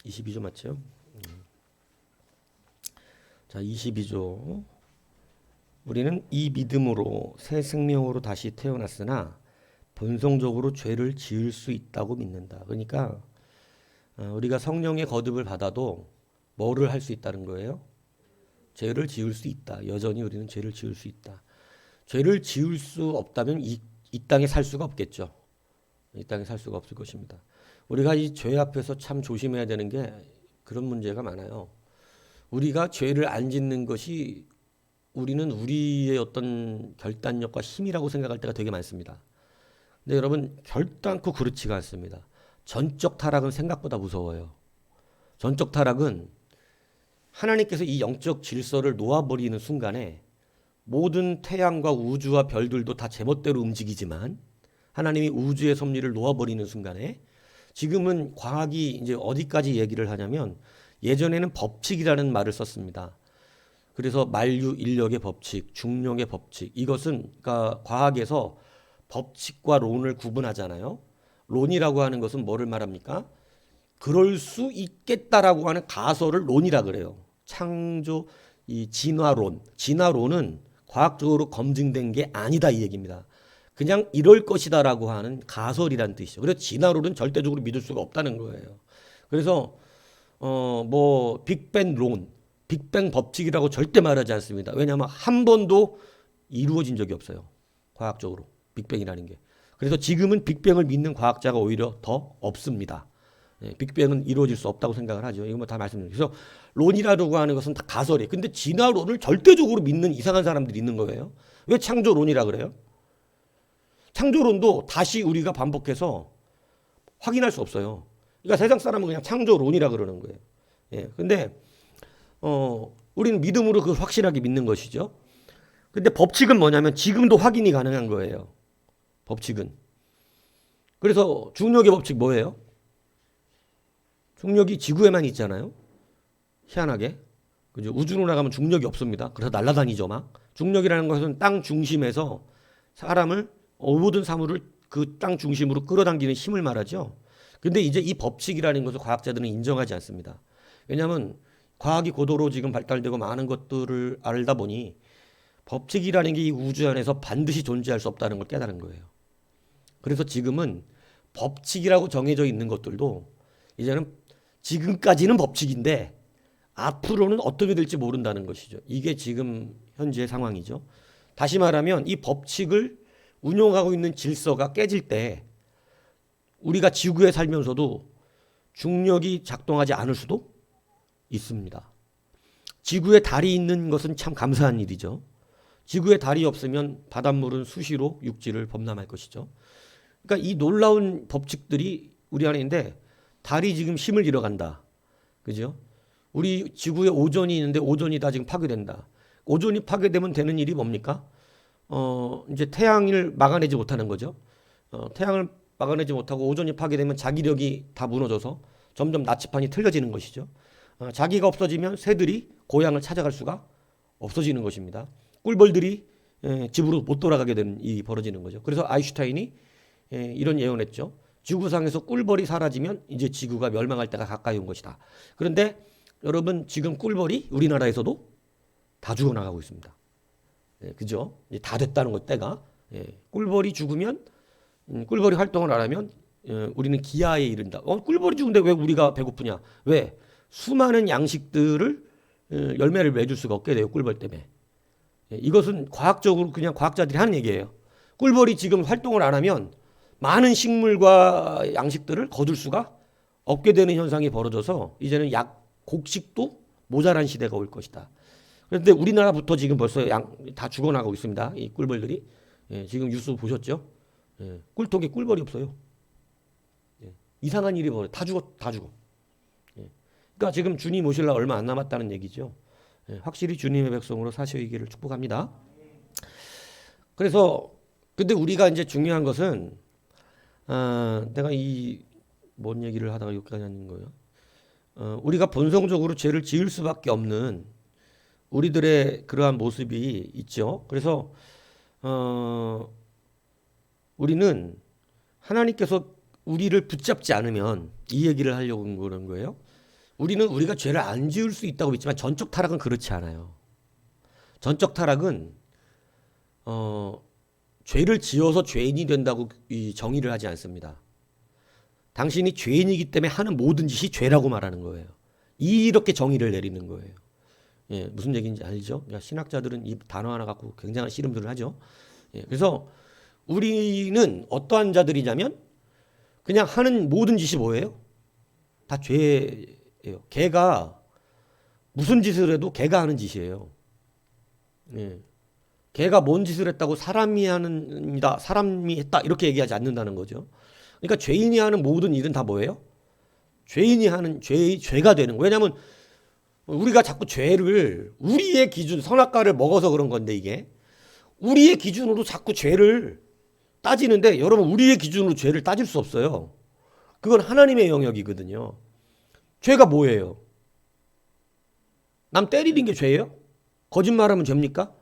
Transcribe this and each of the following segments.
(22조) 맞죠? 자, 22조. 우리는 이 믿음으로 새 생명으로 다시 태어났으나 본성적으로 죄를 지을 수 있다고 믿는다. 그러니까 우리가 성령의 거듭을 받아도 뭐를 할 수 있다는 거예요? 죄를 지을 수 있다. 여전히 우리는 죄를 지을 수 있다. 죄를 지을 수 없다면 이 땅에 살 수가 없겠죠. 이 땅에 살 수가 없을 것입니다. 우리가 이 죄 앞에서 참 조심해야 되는 게 그런 문제가 많아요. 우리가 죄를 안 짓는 것이 우리는 우리의 어떤 결단력과 힘이라고 생각할 때가 되게 많습니다. 근데 여러분, 결단코 그렇지가 않습니다. 전적 타락은 생각보다 무서워요. 전적 타락은 하나님께서 이 영적 질서를 놓아버리는 순간에 모든 태양과 우주와 별들도 다 제멋대로 움직이지만 하나님이 우주의 섭리를 놓아버리는 순간에 지금은 과학이 이제 어디까지 얘기를 하냐면 예전에는 법칙이라는 말을 썼습니다. 그래서 만류 인력의 법칙, 중력의 법칙, 이것은 그러니까 과학에서 법칙과 론을 구분하잖아요. 론이라고 하는 것은 뭐를 말합니까? 그럴 수 있겠다라고 하는 가설을 론이라 그래요. 창조 이 진화론은 과학적으로 검증된 게 아니다 이 얘기입니다. 그냥 이럴 것이다라고 하는 가설이란 뜻이죠. 그래서 진화론은 절대적으로 믿을 수가 없다는 거예요. 그래서 뭐 빅뱅 론, 빅뱅 법칙이라고 절대 말하지 않습니다. 왜냐하면 한 번도 이루어진 적이 없어요. 과학적으로 빅뱅이라는 게. 그래서 지금은 빅뱅을 믿는 과학자가 오히려 더 없습니다. 빅뱅은 이루어질 수 없다고 생각을 하죠. 이거 뭐 다 말씀드려요. 그래서 론이라고 하는 것은 다 가설이에요. 근데 진화론을 절대적으로 믿는 이상한 사람들이 있는 거예요. 왜 창조론이라 그래요? 창조론도 다시 우리가 반복해서 확인할 수 없어요. 그러니까 세상 사람은 그냥 창조론이라 그러는 거예요. 예. 근데 우리는 믿음으로 그걸 확실하게 믿는 것이죠. 근데 법칙은 뭐냐면 지금도 확인이 가능한 거예요. 법칙은. 그래서 중력의 법칙 뭐예요? 중력이 지구에만 있잖아요. 희한하게. 그죠? 우주로 나가면 중력이 없습니다. 그래서 날아다니죠, 막. 중력이라는 것은 땅 중심에서 사람을 모든 사물을 그 땅 중심으로 끌어당기는 힘을 말하죠. 근데 이제 이 법칙이라는 것을 과학자들은 인정하지 않습니다. 왜냐하면 과학이 고도로 지금 발달되고 많은 것들을 알다 보니 법칙이라는 게 이 우주 안에서 반드시 존재할 수 없다는 걸 깨달은 거예요. 그래서 지금은 법칙이라고 정해져 있는 것들도 이제는 지금까지는 법칙인데 앞으로는 어떻게 될지 모른다는 것이죠. 이게 지금 현재의 상황이죠. 다시 말하면 이 법칙을 운용하고 있는 질서가 깨질 때 우리가 지구에 살면서도 중력이 작동하지 않을 수도 있습니다. 지구에 달이 있는 것은 참 감사한 일이죠. 지구에 달이 없으면 바닷물은 수시로 육지를 범람할 것이죠. 그러니까 이 놀라운 법칙들이 우리 안에 있는데 달이 지금 힘을 잃어간다. 그죠? 우리 지구에 오존이 있는데 오존이 다 지금 파괴된다. 오존이 파괴되면 되는 일이 뭡니까? 이제 태양을 막아내지 못하는 거죠. 태양을 막아내지 못하고 오존이 파괴되면 자기력이 다 무너져서 점점 나치판이 틀려지는 것이죠. 자기가 없어지면 새들이 고향을 찾아갈 수가 없어지는 것입니다. 꿀벌들이 집으로 못 돌아가게 되는 일이 벌어지는 거죠. 그래서 아인슈타인이 이런 예언했죠. 지구상에서 꿀벌이 사라지면 이제 지구가 멸망할 때가 가까이 온 것이다. 그런데 여러분 지금 꿀벌이 우리나라에서도 다 죽어나가고 있습니다. 그죠? 다 됐다는 것 때가. 꿀벌이 죽으면 꿀벌이 활동을 안 하면 우리는 기아에 이른다. 꿀벌이 죽은데 왜 우리가 배고프냐? 왜? 수많은 양식들을 열매를 맺을 수가 없게 돼요. 꿀벌 때문에. 이것은 과학적으로 그냥 과학자들이 하는 얘기예요. 꿀벌이 지금 활동을 안 하면 많은 식물과 양식들을 거둘 수가 없게 되는 현상이 벌어져서 이제는 곡식도 모자란 시대가 올 것이다. 그런데 우리나라부터 지금 벌써 다 죽어나가고 있습니다. 이 꿀벌들이. 지금 뉴스 보셨죠? 꿀통에 꿀벌이 없어요. 이상한 일이 벌어요. 다 죽어. 그러니까 지금 주님 오실라 얼마 안 남았다는 얘기죠. 확실히 주님의 백성으로 사시기를 축복합니다. 그래서 근데 우리가 이제 중요한 것은 내가 이 뭔 얘기를 하다가 여기까지 하는 거예요. 우리가 본성적으로 죄를 지을 수밖에 없는 우리들의 그러한 모습이 있죠. 그래서 우리는 하나님께서 우리를 붙잡지 않으면 이 얘기를 하려고 그런 거예요. 우리는 우리가 죄를 안 지을 수 있다고 믿지만 전적 타락은 그렇지 않아요. 전적 타락은 죄를 지어서 죄인이 된다고 이 정의를 하지 않습니다. 당신이 죄인이기 때문에 하는 모든 짓이 죄라고 말하는 거예요. 이렇게 정의를 내리는 거예요. 예, 무슨 얘기인지 알죠? 그러니까 신학자들은 이 단어 하나 갖고 굉장한 씨름들을 하죠. 예, 그래서 우리는 어떠한 자들이냐면 그냥 하는 모든 짓이 뭐예요? 다 죄예요. 개가 무슨 짓을 해도 개가 하는 짓이에요. 예. 개가 뭔 짓을 했다고 사람이 하는다, 사람이 했다 이렇게 얘기하지 않는다는 거죠. 그러니까 죄인이 하는 모든 일은 다 뭐예요? 죄인이 하는 죄가 되는 거예요. 왜냐하면 우리가 자꾸 죄를 우리의 기준, 선악과를 먹어서 그런 건데 이게 우리의 기준으로 자꾸 죄를 따지는데 여러분 우리의 기준으로 죄를 따질 수 없어요. 그건 하나님의 영역이거든요. 죄가 뭐예요? 남 때리는 게 죄예요? 거짓말하면 죄입니까?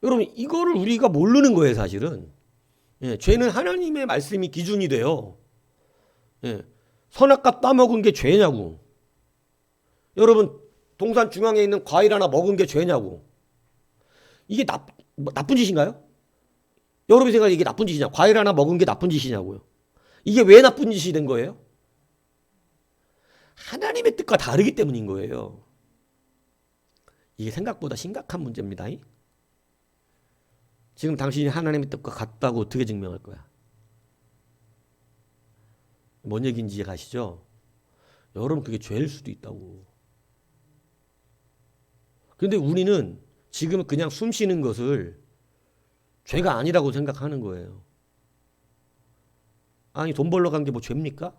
여러분 이거를 우리가 모르는 거예요 사실은. 예, 죄는 하나님의 말씀이 기준이 돼요. 예, 선악과 따먹은 게 죄냐고. 여러분 동산 중앙에 있는 과일 하나 먹은 게 죄냐고. 이게 나쁜 짓인가요? 여러분 생각에 이게 나쁜 짓이냐? 과일 하나 먹은 게 나쁜 짓이냐고요. 이게 왜 나쁜 짓이 된 거예요? 하나님의 뜻과 다르기 때문인 거예요. 이게 생각보다 심각한 문제입니다. 지금 당신이 하나님의 뜻과 같다고 어떻게 증명할 거야? 뭔 얘기인지 이해 가시죠? 여러분 그게 죄일 수도 있다고. 그런데 우리는 지금 그냥 숨 쉬는 것을 죄가 아니라고 생각하는 거예요. 아니 돈 벌러 간 게 뭐 죄입니까?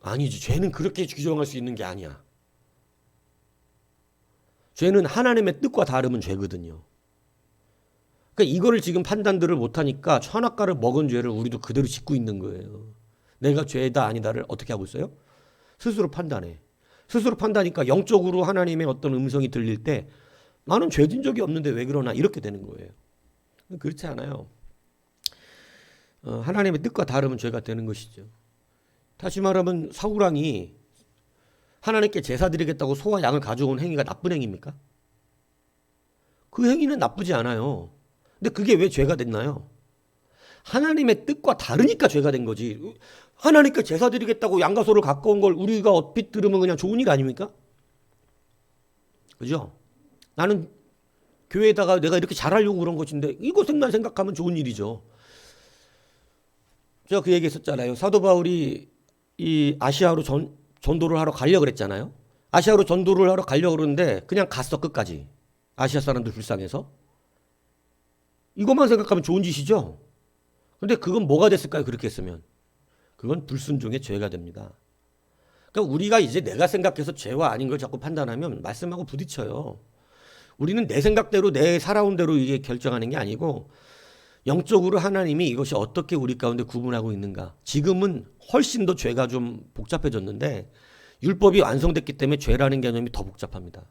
아니지. 죄는 그렇게 규정할 수 있는 게 아니야. 죄는 하나님의 뜻과 다르면 죄거든요. 그러니까 이거를 지금 판단들을 못하니까 선악과를 먹은 죄를 우리도 그대로 짓고 있는 거예요. 내가 죄다 아니다를 어떻게 하고 있어요? 스스로 판단해. 스스로 판단하니까 영적으로 하나님의 어떤 음성이 들릴 때 나는 죄진 적이 없는데 왜 그러나 이렇게 되는 거예요. 그렇지 않아요. 하나님의 뜻과 다르면 죄가 되는 것이죠. 다시 말하면 사우랑이 하나님께 제사 드리겠다고 소와 양을 가져온 행위가 나쁜 행위입니까? 그 행위는 나쁘지 않아요. 근데 그게 왜 죄가 됐나요? 하나님의 뜻과 다르니까 죄가 된 거지. 하나님께 제사 드리겠다고 양과 소를 갖고 온 걸 우리가 얼핏 들으면 그냥 좋은 일 아닙니까? 그죠? 나는 교회에다가 내가 이렇게 잘하려고 그런 것인데 이것만 생각하면 좋은 일이죠. 제가 그 얘기 했었잖아요. 사도 바울이 이 아시아로 전도를 하러 가려고 그랬잖아요. 아시아로 전도를 하러 가려고 그러는데 그냥 갔어 끝까지. 아시아 사람들 불쌍해서. 이것만 생각하면 좋은 짓이죠. 근데 그건 뭐가 됐을까요? 그렇게 했으면. 그건 불순종의 죄가 됩니다. 그러니까 우리가 이제 내가 생각해서 죄와 아닌 걸 자꾸 판단하면 말씀하고 부딪혀요. 우리는 내 생각대로 내 살아온 대로 이게 결정하는 게 아니고 영적으로 하나님이 이것이 어떻게 우리 가운데 구분하고 있는가. 지금은 훨씬 더 죄가 좀 복잡해졌는데 율법이 완성됐기 때문에 죄라는 개념이 더 복잡합니다.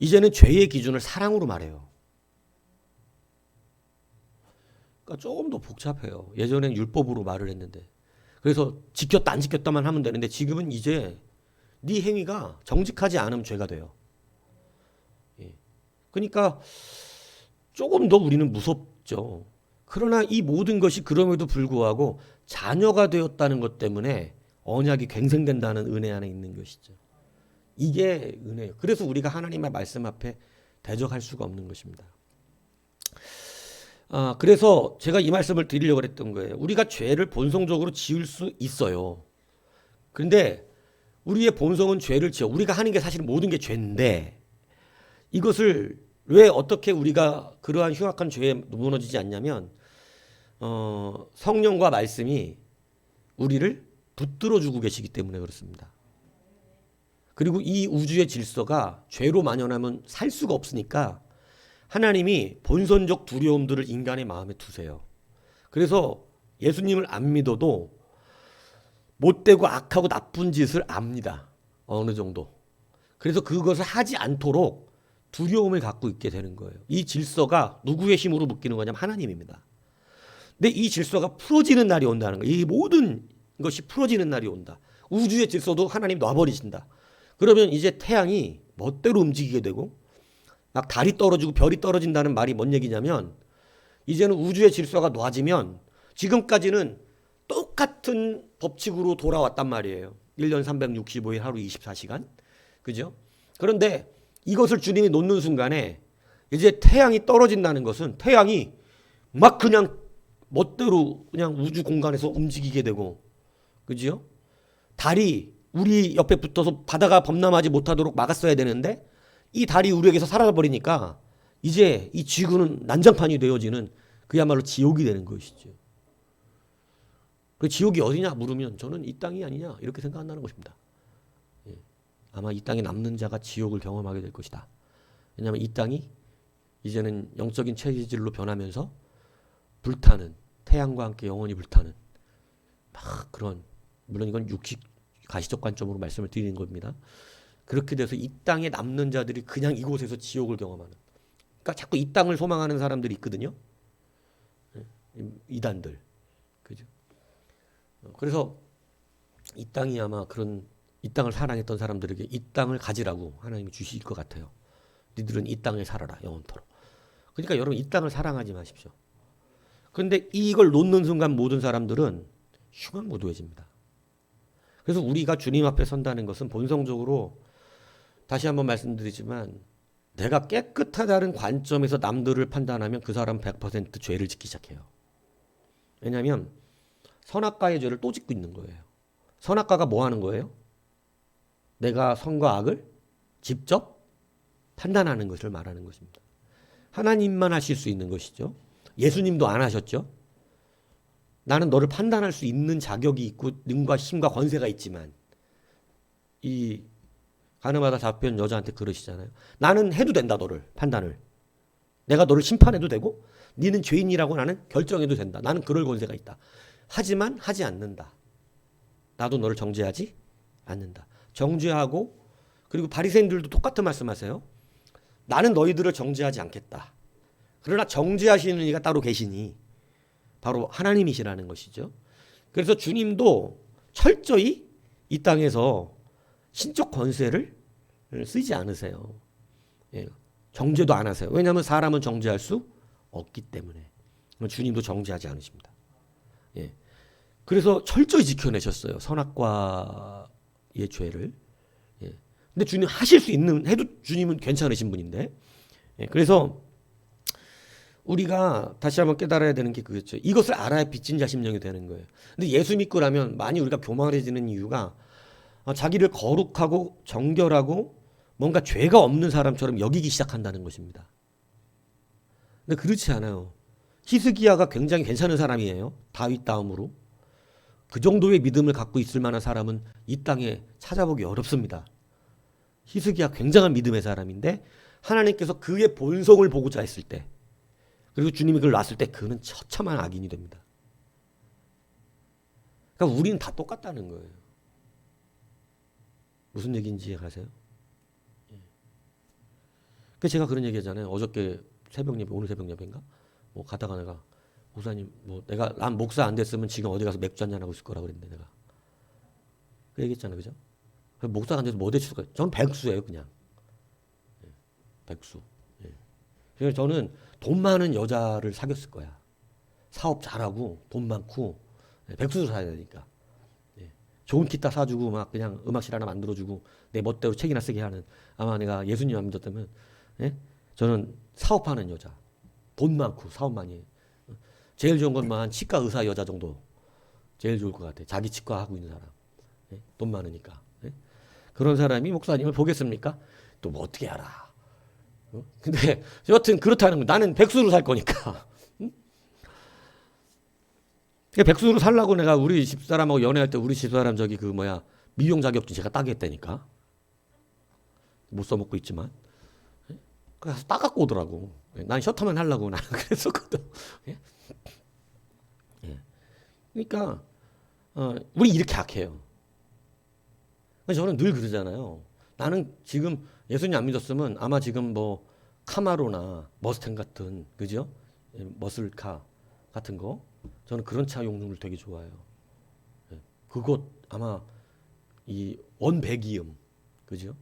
이제는 죄의 기준을 사랑으로 말해요. 그러니까 조금 더 복잡해요. 예전엔 율법으로 말을 했는데. 그래서 지켰다 안 지켰다만 하면 되는데 지금은 이제 네 행위가 정직하지 않으면 죄가 돼요. 예. 그러니까 조금 더 우리는 무섭죠. 그러나 이 모든 것이 그럼에도 불구하고 자녀가 되었다는 것 때문에 언약이 갱생된다는 은혜 안에 있는 것이죠. 이게 은혜예요. 그래서 우리가 하나님의 말씀 앞에 대적할 수가 없는 것입니다. 그래서 제가 이 말씀을 드리려고 했던 거예요. 우리가 죄를 본성적으로 지을 수 있어요. 그런데 우리의 본성은 죄를 지어. 우리가 하는 게 사실 모든 게 죄인데 이것을 왜 어떻게 우리가 그러한 흉악한 죄에 무너지지 않냐면 성령과 말씀이 우리를 붙들어 주고 계시기 때문에 그렇습니다. 그리고 이 우주의 질서가 죄로 만연하면 살 수가 없으니까 하나님이 본선적 두려움들을 인간의 마음에 두세요. 그래서 예수님을 안 믿어도 못되고 악하고 나쁜 짓을 압니다. 어느 정도. 그래서 그것을 하지 않도록 두려움을 갖고 있게 되는 거예요. 이 질서가 누구의 힘으로 묶이는 거냐면 하나님입니다. 근데 이 질서가 풀어지는 날이 온다는 거예요. 이 모든 것이 풀어지는 날이 온다. 우주의 질서도 하나님 놔버리신다. 그러면 이제 태양이 멋대로 움직이게 되고 막 달이 떨어지고 별이 떨어진다는 말이 뭔 얘기냐면 이제는 우주의 질서가 놔지면 지금까지는 똑같은 법칙으로 돌아왔단 말이에요. 1년 365일 하루 24시간. 그죠? 그런데 이것을 주님이 놓는 순간에 이제 태양이 떨어진다는 것은 태양이 막 그냥 멋대로 그냥 우주 공간에서 움직이게 되고, 그죠? 달이 우리 옆에 붙어서 바다가 범람하지 못하도록 막았어야 되는데 이 달이 우리에게서 사라져버리니까 이제 이 지구는 난장판이 되어지는 그야말로 지옥이 되는 것이죠. 그 지옥이 어디냐 물으면 저는 이 땅이 아니냐 이렇게 생각한다는 것입니다. 아마 이 땅에 남는 자가 지옥을 경험하게 될 것이다. 왜냐하면 이 땅이 이제는 영적인 체질로 변하면서 불타는, 태양과 함께 영원히 불타는 막 그런, 물론 이건 육식 가시적 관점으로 말씀을 드리는 겁니다. 그렇게 돼서 이 땅에 남는 자들이 그냥 이곳에서 지옥을 경험하는, 그러니까 자꾸 이 땅을 소망하는 사람들이 있거든요. 이단들, 그죠? 그래서 이 땅이 아마 그런, 이 땅을 사랑했던 사람들에게 이 땅을 가지라고 하나님이 주실 것 같아요. 니들은 이 땅에 살아라 영원토록. 그러니까 여러분 이 땅을 사랑하지 마십시오. 그런데 이걸 놓는 순간 모든 사람들은 흉악무도해집니다. 그래서 우리가 주님 앞에 선다는 것은 본성적으로, 다시 한번 말씀드리지만, 내가 깨끗하다는 관점에서 남들을 판단하면 그 사람은 100% 죄를 짓기 시작해요. 왜냐하면 선악과의 죄를 또 짓고 있는 거예요. 선악과가 뭐 하는 거예요? 내가 선과 악을 직접 판단하는 것을 말하는 것입니다. 하나님만 하실 수 있는 것이죠. 예수님도 안 하셨죠. 나는 너를 판단할 수 있는 자격이 있고 능과 힘과 권세가 있지만, 이 가늠하다 잡혀온 여자한테 그러시잖아요. 나는 해도 된다, 너를 판단을. 내가 너를 심판해도 되고 너는 죄인이라고 나는 결정해도 된다. 나는 그럴 권세가 있다. 하지만 하지 않는다. 나도 너를 정죄하지 않는다. 정죄하고, 그리고 바리새인들도 똑같은 말씀하세요. 나는 너희들을 정죄하지 않겠다. 그러나 정죄하시는 이가 따로 계시니 바로 하나님이시라는 것이죠. 그래서 주님도 철저히 이 땅에서 신적 권세를 쓰지 않으세요. 예, 정죄도 안 하세요. 왜냐하면 사람은 정죄할 수 없기 때문에. 주님도 정죄하지 않으십니다. 예, 그래서 철저히 지켜내셨어요. 선악과의 죄를. 예, 근데 주님 하실 수 있는, 해도 주님은 괜찮으신 분인데. 예, 그래서 우리가 다시 한번 깨달아야 되는 게 그거죠. 이것을 알아야 빚진 자 심령이 되는 거예요. 근데 예수 믿고 나면 많이 우리가 교만해지는 이유가 자기를 거룩하고 정결하고 뭔가 죄가 없는 사람처럼 여기기 시작한다는 것입니다. 근데 그렇지 않아요. 히스기야가 굉장히 괜찮은 사람이에요. 다윗 다음으로. 그 정도의 믿음을 갖고 있을 만한 사람은 이 땅에 찾아보기 어렵습니다. 히스기야 굉장한 믿음의 사람인데 하나님께서 그의 본성을 보고자 했을 때, 그리고 주님이 그걸 놨을 때 그는 처참한 악인이 됩니다. 그러니까 우리는 다 똑같다는 거예요. 무슨 얘기인지 가세요? 그 제가 그런 얘기하잖아요. 어저께 새벽 예배, 오늘 새벽 예배인가? 뭐 가다가 내가 목사님, 뭐 난 목사 안 됐으면 지금 어디 가서 맥주 한잔 하고 있을 거라 그랬는데 내가 그 얘기했잖아요, 그죠? 목사가 안 돼서 뭐 대출까? 저는 백수예요, 그냥. 백수. 그래서 저는 돈 많은 여자를 사귀었을 거야. 사업 잘하고 돈 많고 백수로 살아야 되니까. 좋은 기타 사주고 막 그냥 음악실 하나 만들어주고 내 멋대로 책이나 쓰게 하는, 아마 내가 예수님 안 믿었다면, 저는 사업하는 여자, 돈 많고 사업 많이 해. 제일 좋은 것만 치과 의사 여자 정도 제일 좋을 것 같아. 자기 치과 하고 있는 사람, 돈 많으니까. 그런 사람이 목사님을 보겠습니까? 또 뭐 어떻게 알아? 근데 여튼 그렇다는 거. 나는 백수로 살 거니까. 백수로 살라고 내가 우리 집사람하고 연애할 때 우리 집사람 저기 그 뭐야 미용 자격증 제가 따게 했다니까. 못 써먹고 있지만. 그래서 따갖고 오더라고. 난 셔터만 하려고 나는 그랬었거든. 그러니까 우리 이렇게 악해요. 저는 늘 그러잖아요. 나는 지금 예수님 안 믿었으면 아마 지금 뭐 카마로나 머스탱 같은, 그죠? 머슬카 같은 거, 저는 그런 차 용도를 되게 좋아해요. 그것 아마 이 원배기음, 그죠?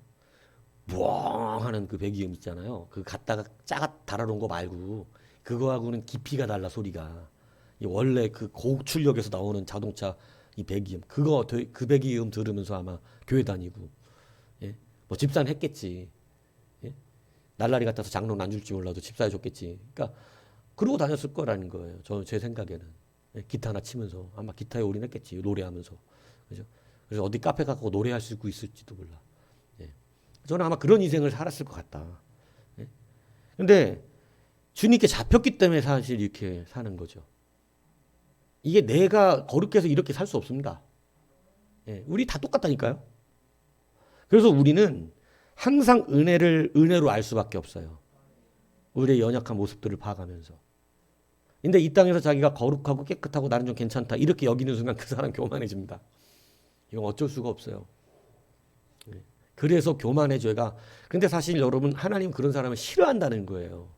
무엉 하는 그 배기음 있잖아요. 그 갖다가 짜가 달아놓은 거 말고 그거하고는 깊이가 달라, 소리가. 이 원래 그 고출력에서 나오는 자동차 이 배기음, 그 배기음 들으면서 아마 교회 다니고, 예? 뭐 집사는 했겠지. 예? 날라리 같아서 장로는 안 줄지 몰라도 집사해 줬겠지. 그러니까 그러고 다녔을 거라는 거예요. 제 생각에는. 예? 기타 하나 치면서 아마 기타에 올인했겠지, 노래하면서. 그죠? 그래서 어디 카페 가고 노래할 수 있을지도 몰라. 예. 저는 아마 그런 인생을 살았을 것 같다. 예. 근데 주님께 잡혔기 때문에 사실 이렇게 사는 거죠. 이게 내가 거룩해서 이렇게 살 수 없습니다. 예. 우리 다 똑같다니까요. 그래서 우리는 항상 은혜로 알 수밖에 없어요. 우리의 연약한 모습들을 봐가면서. 근데 이 땅에서 자기가 거룩하고 깨끗하고 나는 좀 괜찮다 이렇게 여기는 순간 그 사람 교만해집니다. 이건 어쩔 수가 없어요. 그래서 교만의 죄가. 근데 사실 여러분, 하나님 그런 사람을 싫어한다는 거예요.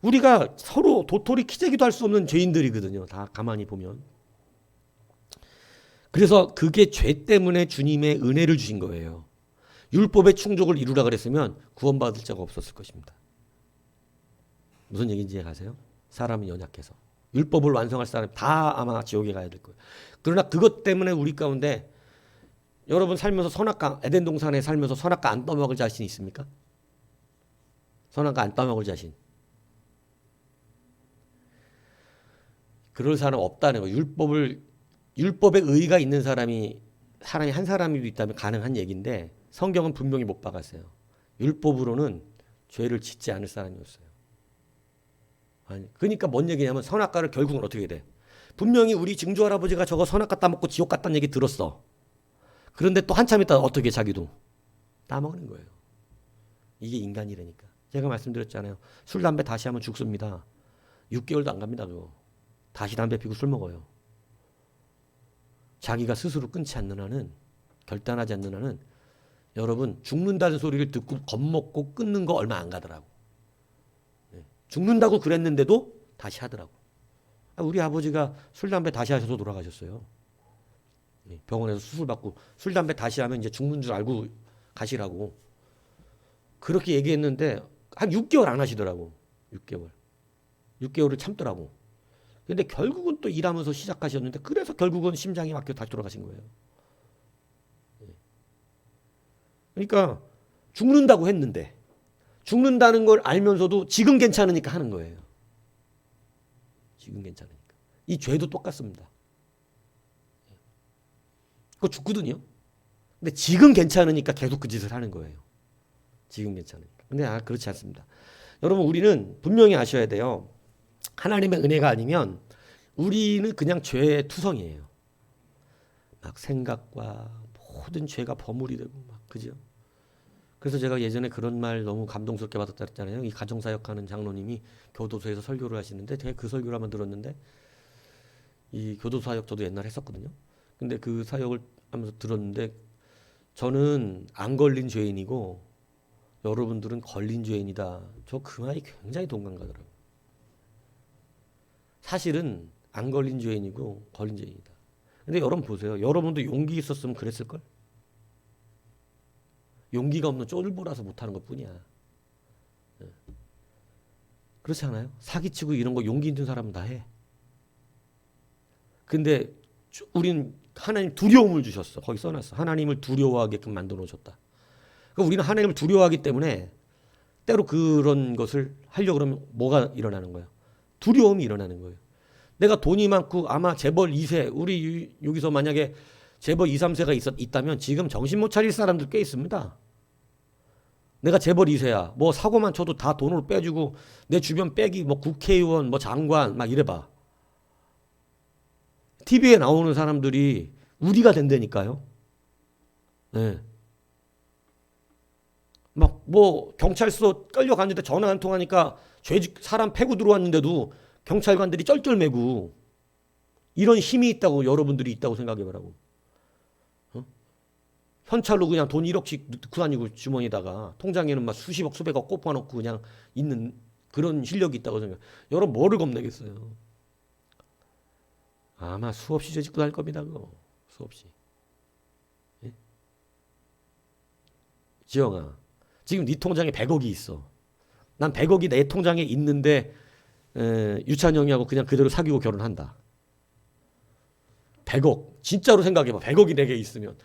우리가 서로 도토리 키재기도 할 수 없는 죄인들이거든요. 다 가만히 보면. 그래서 그게 죄 때문에 주님의 은혜를 주신 거예요. 율법의 충족을 이루라 그랬으면 구원받을 자가 없었을 것입니다. 무슨 얘기인지 아세요? 사람은 연약해서. 율법을 완성할 사람 다 아마 지옥에 가야 될 거예요. 그러나 그것 때문에 우리 가운데, 여러분 살면서 선악과, 에덴 동산에 살면서 선악과 안 떠먹을 자신 있습니까? 선악과 안 떠먹을 자신. 그럴 사람 없다는 거예요. 율법에 의의가 있는 사람이 한 사람이도 있다면 가능한 얘기인데, 성경은 분명히 못 박았어요. 율법으로는 죄를 짓지 않을 사람이었어요. 아니, 그러니까 뭔 얘기냐면 선악과를 결국은 어떻게 돼? 분명히 우리 증조 할아버지가 저거 선악과 따먹고 지옥 갔다는 얘기 들었어. 그런데 또 한참 있다 어떻게 자기도 따먹는 거예요. 이게 인간이라니까. 제가 말씀드렸잖아요. 술, 담배 다시 하면 죽습니다. 6개월도 안 갑니다. 그거. 다시 담배 피고 술 먹어요. 자기가 스스로 끊지 않는 한은, 결단하지 않는 한은, 여러분 죽는다는 소리를 듣고 겁먹고 끊는 거 얼마 안 가더라고. 죽는다고 그랬는데도 다시 하더라고. 우리 아버지가 술, 담배 다시 하셔서 돌아가셨어요. 병원에서 수술받고 술, 담배 다시 하면 이제 죽는 줄 알고 가시라고. 그렇게 얘기했는데 한 6개월 안 하시더라고. 6개월. 6개월을 참더라고. 근데 결국은 또 일하면서 시작하셨는데, 그래서 결국은 심장이 막혀 다시 돌아가신 거예요. 그러니까 죽는다고 했는데, 죽는다는 걸 알면서도 지금 괜찮으니까 하는 거예요. 지금 괜찮으니까. 이 죄도 똑같습니다. 그거 죽거든요. 근데 지금 괜찮으니까 계속 그 짓을 하는 거예요. 지금 괜찮으니까. 근데 그렇지 않습니다. 여러분, 우리는 분명히 아셔야 돼요. 하나님의 은혜가 아니면 우리는 그냥 죄의 투성이에요. 막 생각과 모든 죄가 버무리 되고 막, 그죠? 그래서 제가 예전에 그런 말 너무 감동스럽게 받았다 했잖아요. 이 가정사역하는 장로님이 교도소에서 설교를 하시는데, 제가 그 설교를 한번 들었는데, 이 교도사역 저도 옛날에 했었거든요. 근데 그 사역을 하면서 들었는데, 저는 안 걸린 죄인이고 여러분들은 걸린 죄인이다. 저 그 말이 굉장히 동감 가더라고요. 사실은 안 걸린 죄인이고 걸린 죄인이다. 근데 여러분 보세요. 여러분도 용기 있었으면 그랬을걸? 용기가 없는 쫄보라서 못하는 것 뿐이야. 그렇지 않아요? 사기치고 이런 거 용기 있는 사람은 다 해. 근데 우린 하나님 두려움을 주셨어. 거기 써놨어. 하나님을 두려워하게끔 만들어 놓으셨다. 그러니까 우리는 하나님을 두려워하기 때문에 때로 그런 것을 하려고 그러면 뭐가 일어나는 거예요? 두려움이 일어나는 거예요. 내가 돈이 많고 아마 재벌 2세, 우리 여기서 만약에 재벌 2, 3세가 있다면 지금 정신 못 차릴 사람들 꽤 있습니다. 내가 재벌 2세야. 뭐 사고만 쳐도 다 돈으로 빼주고 내 주변 빼기 뭐 국회의원, 뭐 장관 막 이래봐. TV에 나오는 사람들이 우리가 된다니까요. 네. 막 뭐 경찰서 끌려갔는데 전화 한 통하니까 사람 패고 들어왔는데도 경찰관들이 쩔쩔매고 이런 힘이 있다고 여러분들이 있다고 생각해보라고. 현찰로 그냥 돈 1억씩 넣고 다니고 주머니에다가 통장에는 막 수십억 수백억 꼽아놓고 그냥 있는 그런 실력이 있다고 생각. 여러분 뭐를 겁내겠어요? 아마 수없이 죄짓고 날 겁니다. 그거 수없이. 예? 지영아, 지금 네 통장에 100억이 있어. 난 100억이 내 통장에 있는데 유찬영이하고 그냥 그대로 사귀고 결혼한다. 100억 진짜로 생각해봐. 100억이 내게 있으면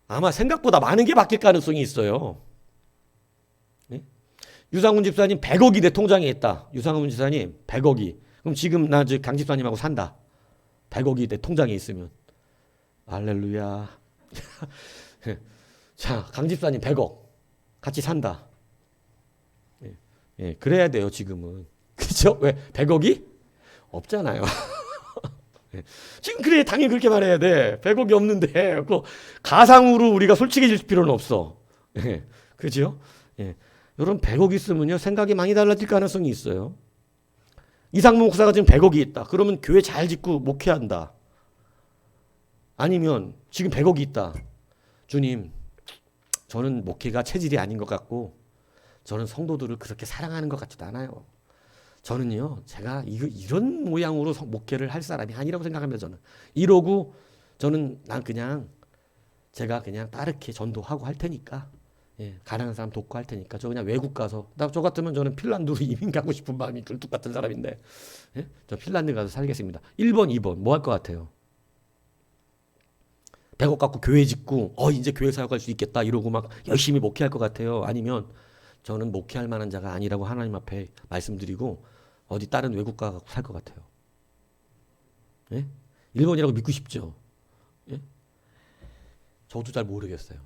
아마 생각보다 많은 게 바뀔 가능성이 있어요. 네? 유상훈 집사님 100억이 내 통장에 있다. 유상훈 집사님 100억이. 그럼 지금 나 강 집사님하고 산다. 100억이 내 통장에 있으면. 할렐루야. 자, 강 집사님 100억 같이 산다. 예, 예, 그래야 돼요 지금은. 그죠? 왜 100억이 없잖아요. 지금 그래 당연히 그렇게 말해야 돼. 100억이 없는데 그 가상으로 우리가 솔직해질 필요는 없어. 예, 그죠? 예, 여러분 100억 있으면요 생각이 많이 달라질 가능성이 있어요. 이상무 목사가 지금 100억이 있다. 그러면 교회 잘 짓고 목회한다. 아니면 지금 100억이 있다. 주님, 저는 목회가 체질이 아닌 것 같고 저는 성도들을 그렇게 사랑하는 것 같지도 않아요. 저는요, 제가 이런 모양으로 목회를 할 사람이 아니라고 생각합니다. 저는 이러고 난 그냥 제가 그냥 따르게 전도하고 할 테니까, 예, 가난한 사람 돕고 할 테니까 저 그냥 외국 가서 저 같으면 저는 핀란드로 이민 가고 싶은 마음이 굴뚝 같은 사람인데, 예? 저 핀란드 가서 살겠습니다. 1번, 2번 뭐 할 것 같아요? 100억 갖고 교회 짓고 이제 교회 사역할 수 있겠다 이러고 막 열심히 목회할 것 같아요? 아니면 저는 목회할 만한 자가 아니라고 하나님 앞에 말씀드리고 어디 다른 외국 가서 살 것 같아요? 예? 1번이라고 믿고 싶죠? 예? 저도 잘 모르겠어요.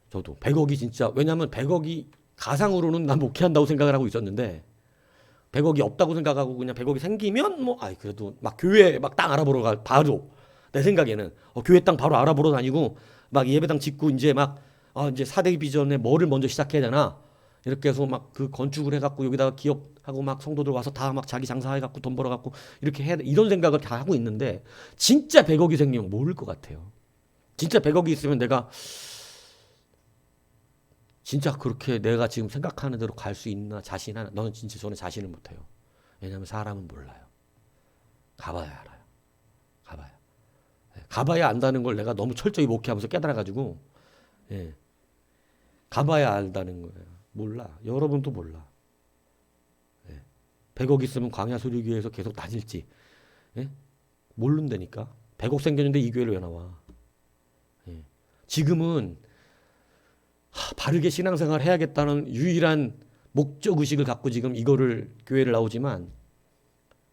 저도 100억이 진짜, 왜냐하면 100억이 가상으로는 난 목회한다고 생각을 하고 있었는데 100억이 없다고 생각하고 그냥 100억이 생기면 그래도 막 교회 막 땅 알아보러 가. 바로 내 생각에는 교회 땅 바로 알아보러 다니고 막 예배당 짓고 이제 막 이제 4대 비전에 뭐를 먼저 시작해야 되나 이렇게 해서 막 그 건축을 해갖고 여기다가 기업하고 막 성도들 와서 다 막 자기 장사해갖고 돈 벌어갖고 이렇게 해야 돼. 이런 생각을 다 하고 있는데 진짜 100억이 생기면 모를 것 같아요. 진짜 100억이 있으면 내가 진짜 그렇게 내가 지금 생각하는 대로 갈 수 있나 자신하나. 저는 자신을 못해요. 왜냐하면 사람은 몰라요. 가봐야 알아요. 가봐야 안다는 걸 내가 너무 철저히 목회하면서 깨달아가지고, 예, 가봐야 안다는 거예요. 몰라. 여러분도 몰라. 예, 100억 있으면 광야 수리교회에서 계속 다닐지, 예? 모른다니까. 100억 생겼는데 이 교회를 왜 나와? 예. 지금은 바르게 신앙생활 해야겠다는 유일한 목적 의식을 갖고 지금 이거를 교회를 나오지만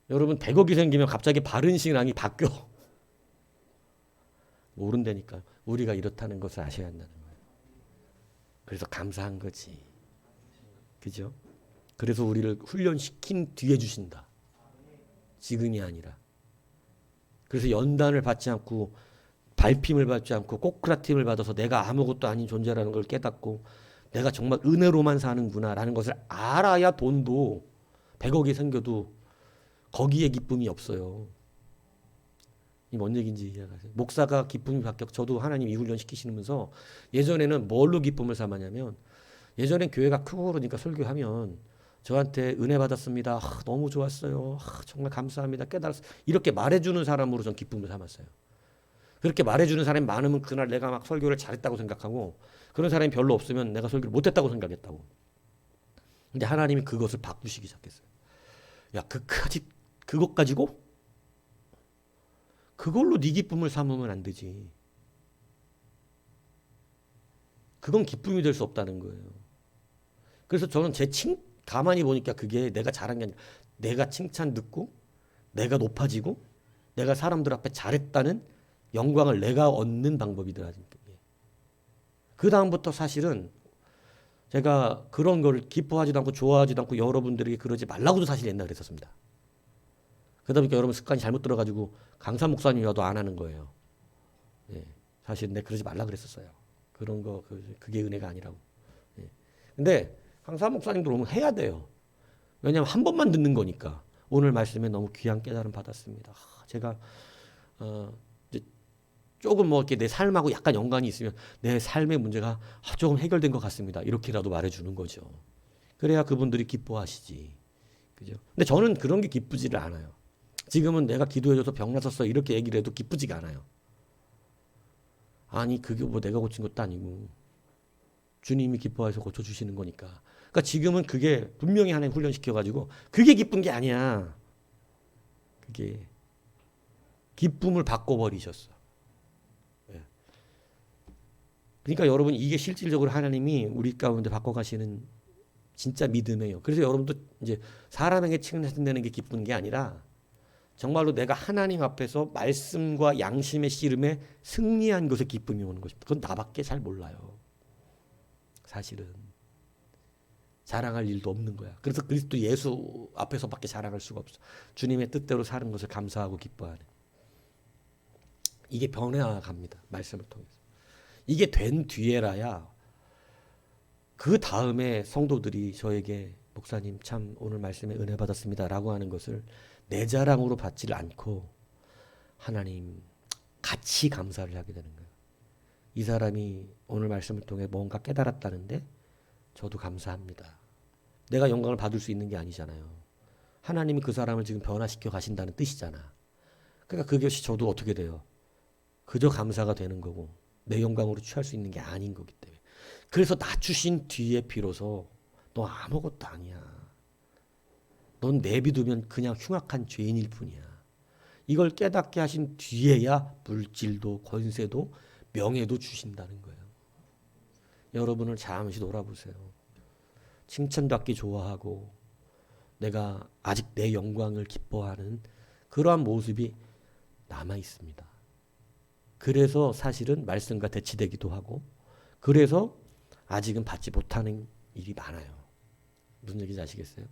여러분 100억이 생기면 갑자기 바른 신앙이 바뀌어. 모른다니까. 우리가 이렇다는 것을 아셔야 한다는 거예요. 그래서 감사한 거지. 그죠? 그래서 우리를 훈련시킨 뒤에 주신다. 지금이 아니라. 그래서 연단을 받지 않고 발핌을 받지 않고 꼬꾸라팀을 받아서 내가 아무것도 아닌 존재라는 걸 깨닫고 내가 정말 은혜로만 사는구나라는 것을 알아야 돈도 100억이 생겨도 거기에 기쁨이 없어요. 이 뭔 얘기인지 이해가세요? 목사가 기쁨이 바뀌어. 저도 하나님 이 훈련 시키시면서 예전에는 뭘로 기쁨을 삼았냐면 예전엔 교회가 크고 그러니까 설교하면 저한테 은혜 받았습니다. 너무 좋았어요. 정말 감사합니다. 깨달았어요. 이렇게 말해주는 사람으로 전 기쁨을 삼았어요. 그렇게 말해주는 사람이 많으면 그날 내가 막 설교를 잘했다고 생각하고 그런 사람이 별로 없으면 내가 설교를 못했다고 생각했다고. 근데 하나님이 그것을 바꾸시기 시작했어요. 야, 그것 가지고 그걸로 네 기쁨을 삼으면 안 되지. 그건 기쁨이 될 수 없다는 거예요. 그래서 저는 가만히 보니까 그게 내가 잘한 게 아니라 내가 칭찬 듣고 내가 높아지고 내가 사람들 앞에 잘했다는 영광을 내가 얻는 방법이더라. 그 다음부터 사실은 제가 그런 걸 기뻐하지도 않고 좋아하지도 않고 여러분들에게 그러지 말라고도 사실 옛날에 그랬었습니다. 그러다 보니까 여러분 습관이 잘못 들어가지고 강사 목사님이 와도 안 하는 거예요. 예, 사실 내가 그러지 말라 그랬었어요. 그런 거 그게 은혜가 아니라고. 예. 근데 강사 목사님들 오면 해야 돼요. 왜냐하면 한 번만 듣는 거니까. 오늘 말씀에 너무 귀한 깨달음 받았습니다. 제가 이제 조금 뭐 이렇게 내 삶하고 약간 연관이 있으면 내 삶의 문제가 조금 해결된 것 같습니다. 이렇게라도 말해주는 거죠. 그래야 그분들이 기뻐하시지. 그죠? 근데 저는 그런 게 기쁘지를 않아요. 지금은 내가 기도해줘서 병 나섰어 이렇게 얘기를 해도 기쁘지가 않아요. 아니 그게 뭐 내가 고친 것도 아니고 주님이 기뻐해서 고쳐주시는 거니까. 그러니까 지금은 그게 분명히 하나님 훈련시켜가지고 그게 기쁜 게 아니야. 그게 기쁨을 바꿔버리셨어. 예. 그러니까 여러분 이게 실질적으로 하나님이 우리 가운데 바꿔가시는 진짜 믿음이에요. 그래서 여러분도 이제 사람에게 칭찬되는 게 기쁜 게 아니라 정말로 내가 하나님 앞에서 말씀과 양심의 씨름에 승리한 것에 기쁨이 오는 것입니다. 그건 나밖에 잘 몰라요. 사실은 자랑할 일도 없는 거야. 그래서 그리스도 예수 앞에서밖에 자랑할 수가 없어. 주님의 뜻대로 사는 것을 감사하고 기뻐하는. 이게 변해갑니다. 말씀을 통해서. 이게 된 뒤에라야 그 다음에 성도들이 저에게 목사님 참 오늘 말씀에 은혜 받았습니다 라고 하는 것을 내 자랑으로 받지를 않고 하나님 같이 감사를 하게 되는 거예요. 이 사람이 오늘 말씀을 통해 뭔가 깨달았다는데 저도 감사합니다. 내가 영광을 받을 수 있는 게 아니잖아요. 하나님이 그 사람을 지금 변화시켜 가신다는 뜻이잖아. 그러니까 그것이 저도 어떻게 돼요? 그저 감사가 되는 거고 내 영광으로 취할 수 있는 게 아닌 거기 때문에. 그래서 낮추신 뒤에 비로소 너 아무것도 아니야. 넌 내비두면 그냥 흉악한 죄인일 뿐이야. 이걸 깨닫게 하신 뒤에야 물질도 권세도 명예도 주신다는 거예요. 여러분을 잠시 돌아보세요. 칭찬받기 좋아하고 내가 아직 내 영광을 기뻐하는 그러한 모습이 남아 있습니다. 그래서 사실은 말씀과 대치되기도 하고 그래서 아직은 받지 못하는 일이 많아요. 무슨 얘기인지 아시겠어요?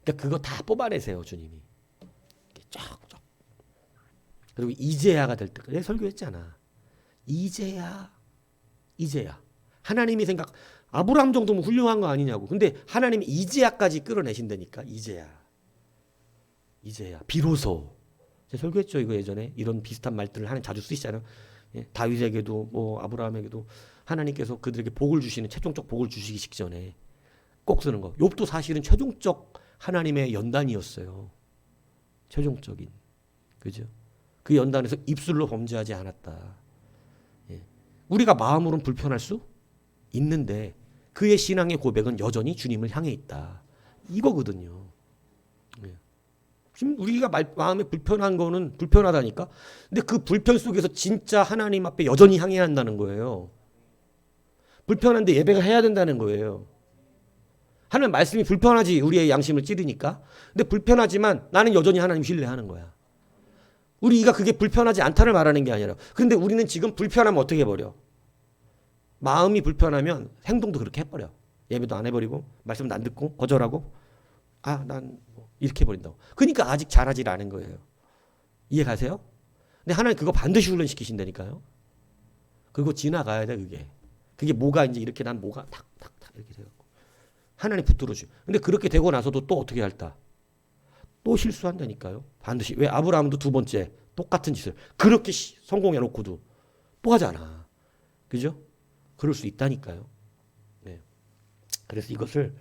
그러니까 그거 다 뽑아내세요, 주님이. 쫙쫙. 그리고 이제야가 될 때까지 내가 설교했잖아. 이제야. 하나님이 아브라함 정도면 훌륭한 거 아니냐고. 근데 하나님이 이제야까지 끌어내신다니까. 이제야. 비로소. 제가 설교했죠, 이거 예전에. 이런 비슷한 말들을 하나님 자주 쓰시잖아요. 예? 다윗에게도 뭐 아브라함에게도 하나님께서 그들에게 복을 주시는 최종적 복을 주시기 직전에 꼭 쓰는 거. 욥도 사실은 최종적 하나님의 연단이었어요. 최종적인. 그죠? 그 연단에서 입술로 범죄하지 않았다. 예. 우리가 마음으로는 불편할 수 있는데 그의 신앙의 고백은 여전히 주님을 향해 있다. 이거거든요. 예. 지금 우리가 마음에 불편한 거는 불편하다니까. 근데 그 불편 속에서 진짜 하나님 앞에 여전히 향해야 한다는 거예요. 불편한데 예배가 해야 된다는 거예요. 하나님 말씀이 불편하지 우리의 양심을 찌르니까. 근데 불편하지만 나는 여전히 하나님 신뢰하는 거야. 우리가 그게 불편하지 않다를 말하는 게 아니라. 그런데 우리는 지금 불편하면 어떻게 해버려? 마음이 불편하면 행동도 그렇게 해버려. 예배도 안 해버리고 말씀도 안 듣고 거절하고 난 이렇게 해버린다고. 그러니까 아직 잘하지 않은 거예요. 이해 가세요? 근데 하나님 그거 반드시 훈련시키신다니까요. 그리고 지나가야 돼 그게. 그게 뭐가 이제 이렇게 난 뭐가 탁탁탁 이렇게 돼요. 하나님 붙들어줘. 근데 그렇게 되고 나서도 또 어떻게 할까? 또 실수한다니까요. 반드시. 왜 아브라함도 두 번째 똑같은 짓을 그렇게 성공해놓고도 또 하잖아. 그죠? 그럴 수 있다니까요. 네. 그래서 이것을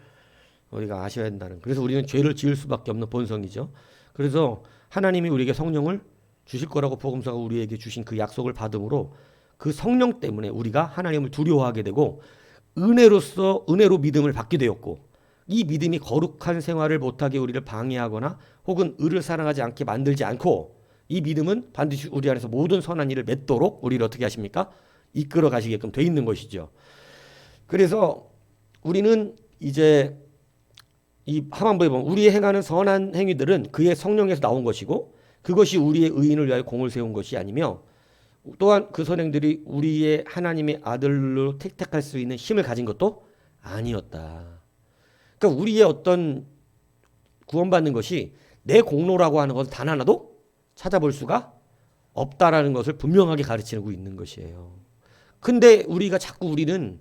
우리가 아셔야 된다는. 그래서 우리는 죄를 지을 수밖에 없는 본성이죠. 그래서 하나님이 우리에게 성령을 주실 거라고 복음서가 우리에게 주신 그 약속을 받음으로 그 성령 때문에 우리가 하나님을 두려워하게 되고 은혜로 믿음을 받게 되었고 이 믿음이 거룩한 생활을 못하게 우리를 방해하거나 혹은 의를 사랑하지 않게 만들지 않고 이 믿음은 반드시 우리 안에서 모든 선한 일을 맺도록 우리를 어떻게 하십니까? 이끌어 가시게끔 돼 있는 것이죠. 그래서 우리는 이제 이 하반부에 보면 우리의 행하는 선한 행위들은 그의 성령에서 나온 것이고 그것이 우리의 의인을 위하여 공을 세운 것이 아니며 또한 그 선행들이 우리의 하나님의 아들로 택할 수 있는 힘을 가진 것도 아니었다. 그러니까 우리의 어떤 구원받는 것이 내 공로라고 하는 것을 단 하나도 찾아볼 수가 없다라는 것을 분명하게 가르치고 있는 것이에요. 근데 우리는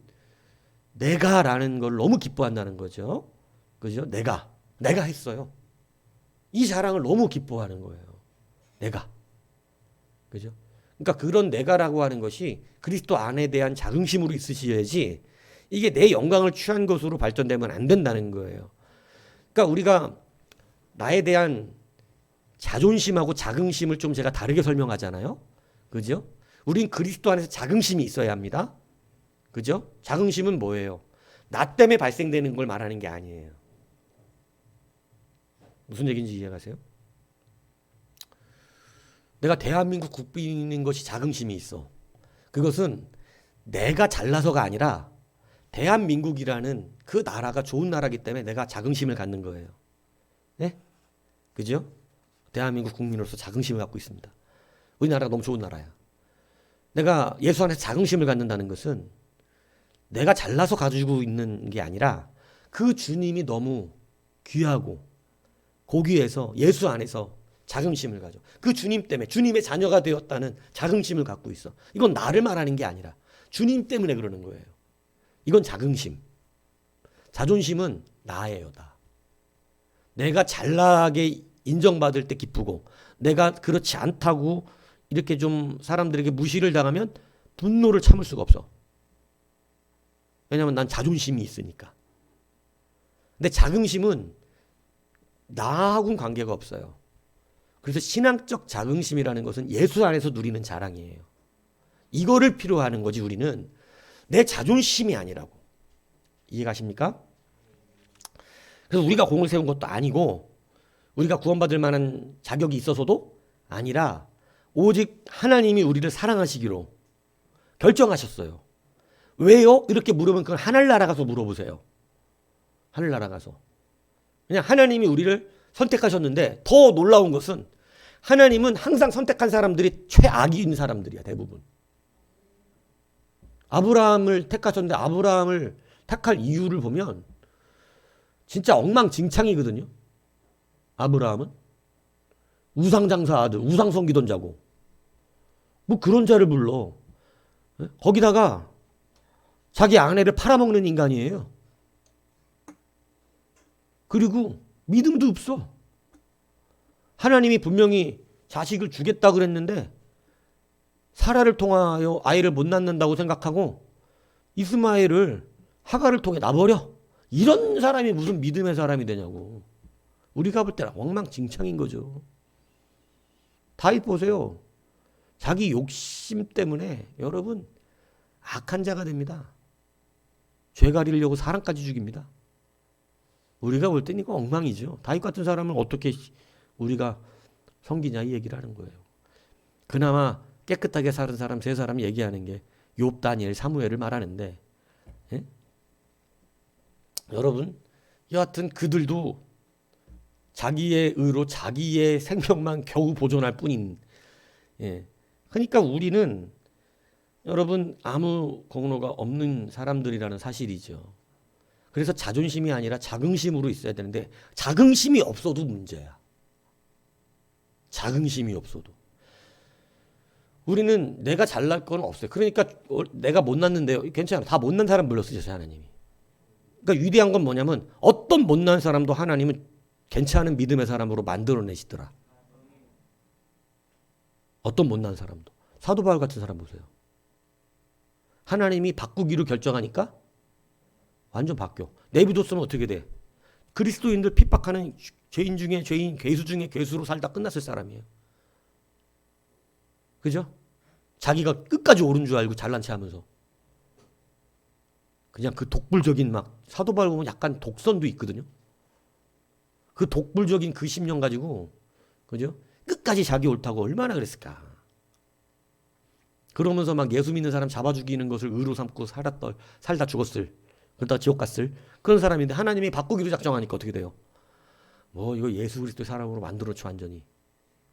내가라는 걸 너무 기뻐한다는 거죠. 그죠? 내가 했어요. 이 자랑을 너무 기뻐하는 거예요. 내가. 그죠? 그러니까 그런 내가라고 하는 것이 그리스도 안에 대한 자긍심으로 있으셔야지 이게 내 영광을 취한 것으로 발전되면 안 된다는 거예요. 그러니까 우리가 나에 대한 자존심하고 자긍심을 좀 제가 다르게 설명하잖아요. 그죠? 우린 그리스도 안에서 자긍심이 있어야 합니다. 그죠? 자긍심은 뭐예요? 나 때문에 발생되는 걸 말하는 게 아니에요. 무슨 얘기인지 이해가세요? 내가 대한민국 국민인 것이 자긍심이 있어. 그것은 내가 잘나서가 아니라 대한민국이라는 그 나라가 좋은 나라이기 때문에 내가 자긍심을 갖는 거예요. 네? 그죠? 대한민국 국민으로서 자긍심을 갖고 있습니다. 우리나라가 너무 좋은 나라야. 내가 예수 안에서 자긍심을 갖는다는 것은 내가 잘나서 가지고 있는 게 아니라 그 주님이 너무 귀하고 고귀해서 예수 안에서 자긍심을 가져. 그 주님 때문에 주님의 자녀가 되었다는 자긍심을 갖고 있어. 이건 나를 말하는 게 아니라 주님 때문에 그러는 거예요. 이건 자긍심. 자존심은 나예요, 나. 내가 잘나게 인정받을 때 기쁘고 내가 그렇지 않다고 이렇게 좀 사람들에게 무시를 당하면 분노를 참을 수가 없어. 왜냐하면 난 자존심이 있으니까. 근데 자긍심은 나하고는 관계가 없어요. 그래서 신앙적 자긍심이라는 것은 예수 안에서 누리는 자랑이에요. 이거를 필요로 하는 거지 우리는 내 자존심이 아니라고. 이해가십니까? 그래서 우리가 공을 세운 것도 아니고 우리가 구원받을 만한 자격이 있어서도 아니라 오직 하나님이 우리를 사랑하시기로 결정하셨어요. 왜요? 이렇게 물으면 그건 하늘나라 가서 물어보세요. 하늘나라 가서. 그냥 하나님이 우리를 선택하셨는데 더 놀라운 것은 하나님은 항상 선택한 사람들이 최악인 사람들이야, 대부분. 아브라함을 택하셨는데 아브라함을 택할 이유를 보면 진짜 엉망진창이거든요. 아브라함은 우상장사 아들, 우상 섬기던 자고 뭐 그런 자를 불러. 거기다가 자기 아내를 팔아먹는 인간이에요. 그리고 믿음도 없어. 하나님이 분명히 자식을 주겠다 그랬는데 사라를 통하여 아이를 못 낳는다고 생각하고 이스마엘을 하갈을 통해 놔버려. 이런 사람이 무슨 믿음의 사람이 되냐고. 우리가 볼 때는 엉망진창인 거죠. 다윗 보세요. 자기 욕심 때문에 여러분 악한 자가 됩니다. 죄 가리려고 사람까지 죽입니다. 우리가 볼 땐 이거 엉망이죠. 다윗 같은 사람을 어떻게 우리가 섬기냐 이 얘기를 하는 거예요. 그나마 깨끗하게 사는 사람 세 사람 얘기하는 게 욥, 다니엘, 사무엘을 말하는데 예? 여러분 여하튼 그들도 자기의 의로 자기의 생명만 겨우 보존할 뿐인 예. 그러니까 우리는 여러분 아무 공로가 없는 사람들이라는 사실이죠. 그래서 자존심이 아니라 자긍심으로 있어야 되는데 자긍심이 없어도 문제야. 자긍심이 없어도. 우리는 내가 잘날 건 없어요. 그러니까 내가 못났는데요. 괜찮아요. 다 못난 사람 불렀으셨어요, 하나님이. 그러니까 위대한 건 뭐냐면 어떤 못난 사람도 하나님은 괜찮은 믿음의 사람으로 만들어내시더라. 어떤 못난 사람도. 사도 바울 같은 사람 보세요. 하나님이 바꾸기로 결정하니까 완전 바뀌어. 내비뒀으면 어떻게 돼? 그리스도인들 핍박하는 죄인 중에 죄인, 괴수 중에 괴수로 살다 끝났을 사람이에요. 그죠? 자기가 끝까지 옳은 줄 알고 잘난 체 하면서. 그냥 그 독불적인 막 사도 바울 보면 약간 독선도 있거든요. 그 독불적인 그 심령 가지고 그죠? 끝까지 자기 옳다고 얼마나 그랬을까. 그러면서 막 예수 믿는 사람 잡아 죽이는 것을 의로 삼고 살다 죽었을. 그러다가 지옥 갔을 그런 사람인데 하나님이 바꾸기로 작정하니까 어떻게 돼요? 뭐 이거 예수 그리스도의 사람으로 만들어줘 완전히.